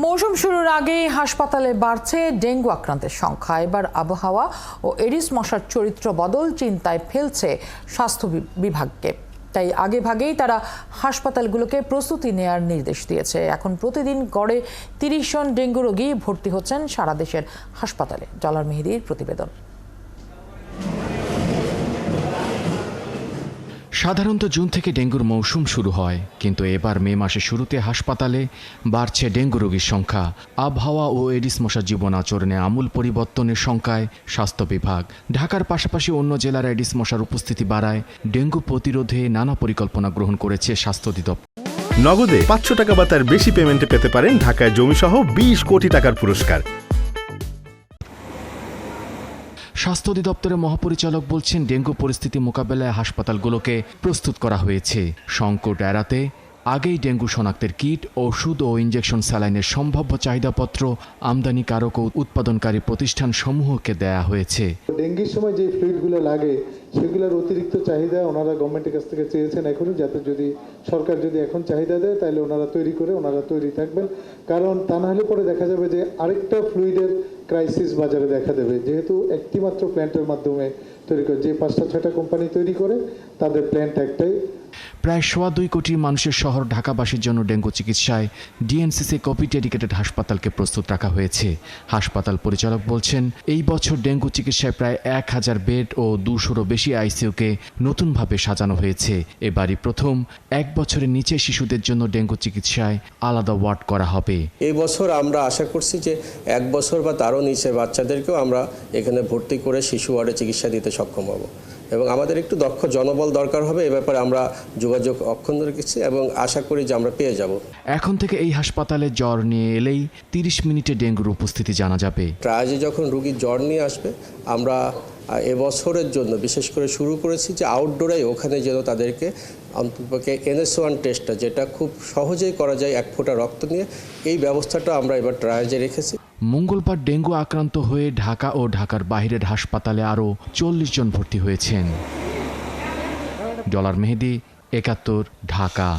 মৌসুম শুরুর আগেই হাসপাতালে বাড়ছে ডেঙ্গু আক্রান্তের সংখ্যা। এবার আবহাওয়া ও এডিস মশার চরিত্র বদল চিন্তায় ফেলছে স্বাস্থ্য বিভাগকে। তাই আগেভাগেই তারা হাসপাতালগুলোকে প্রস্তুতি নেয়ার নির্দেশ দিয়েছে। এখন প্রতিদিন গড়ে ৩০ জন ডেঙ্গু রোগী ভর্তি হচ্ছেন সারা দেশের হাসপাতালে। ডলার মেহেদীর প্রতিবেদন। সাধারণত জুন থেকে ডেঙ্গুর মৌসুম শুরু হয়, কিন্তু এবার মে মাসের শুরুতে হাসপাতালে বাড়ছে ডেঙ্গু রোগীর সংখ্যা। আবহাওয়া ও এডিস মশার জীবন আচরণে আমূল পরিবর্তনের শঙ্কায় স্বাস্থ্য বিভাগ। ঢাকার পাশাপাশি অন্য জেলার এডিস মশার উপস্থিতি বাড়ায় ডেঙ্গু প্রতিরোধে নানা পরিকল্পনা গ্রহণ করেছে স্বাস্থ্য অধিদপ্তর। নগদে ৫০০ টাকা বা তার বেশি পেমেন্টে পেতে পারেন ঢাকায় জমিসহ ২০ কোটি টাকার পুরস্কার। স্বাস্থ্য অধিদপ্তরের মহাপরিচালক বলছেন, ডেঙ্গু পরিস্থিতি মোকাবেলায় হাসপাতালগুলোকে প্রস্তুত করা হয়েছে। সংকট এড়াতে আগেই ডেঙ্গু শনাক্তের কিট, ওষুধ ও ইনজেকশন স্যালাইনের সম্ভাব্য চাহিদাপত্র আমদানিকারক ও উৎপাদনকারী প্রতিষ্ঠান সমূহকে দেয়া হয়েছে। ডেঙ্গির সময় যে ফ্লুইডগুলো লাগে সেগুলোর অতিরিক্ত চাহিদা ওনারা গভর্নমেন্টের কাছ থেকে চেয়েছেন এখনই, যাতে যদি সরকার যদি এখন চাহিদা দেয় তাহলে ওনারা তৈরি থাকবেন। কারণ তা না হলে পরে দেখা যাবে যে আরেকটা ফ্লুইডের ক্রাইসিস বাজারে দেখা দেবে, যেহেতু একটি মাত্র প্ল্যান্টের মাধ্যমে তৈরি করে, যে ৫টা ৬টা কোম্পানি তৈরি করে তাদের প্ল্যান্ট একটাই। প্রায় ২.২ কোটি মানুষের শহর ঢাকাবাসীর জন্য ডেঙ্গু চিকিৎসায় ডিএনসিসি কোভিড ডেডিকেটেড হাসপাতালকে প্রস্তুত রাখা হয়েছে। হাসপাতাল পরিচালক বলছেন, এই বছর ডেঙ্গু চিকিৎসায় প্রায় ১,০০০ বেড ও ২০০রও বেশি আইসিইউকে নতুনভাবে সাজানো হয়েছে। এবারই প্রথম ১ বছরের নিচে শিশুদের জন্য ডেঙ্গু চিকিৎসায় আলাদা ওয়ার্ড করা হবে। এই বছর আমরা আশা করছি যে ১ বছর বা তারও নিচে বাচ্চাদেরকেও আমরা এখানে ভর্তি করে শিশু ওয়ার্ডে চিকিৎসা দিতে সক্ষম হব, এবং আমাদের একটু দক্ষ জনবল দরকার হবে। এ ব্যাপারে আমরা যোগাযোগ অক্ষুণ্ণ রেখেছি এবং আশা করি যে আমরা পেয়ে যাব। এখন থেকে এই হাসপাতালে জ্বর নিয়ে এলেই ৩০ মিনিটে ডেঙ্গুর উপস্থিতি জানা যাবে। ট্রায়াজে যখন রোগী জ্বর নিয়ে আসবে, আমরা এবছরের জন্য বিশেষ করে শুরু করেছি যে আউটডোরে ওখানে যেন তাদেরকে অন্ততপক্ষে NS1 টেস্টটা, যেটা খুব সহজেই করা যায় ১ ফোঁটা রক্ত নিয়ে, এই ব্যবস্থাটা আমরা এবার ট্রায়াজে রেখেছি। মঙ্গলবার ডেঙ্গু আক্রান্ত হয়ে ঢাকা ও ঢাকার বাইরের হাসপাতালে আরও ৪০ জন ভর্তি হয়েছেন। ডলার মেহেদী, ৭১, ঢাকা।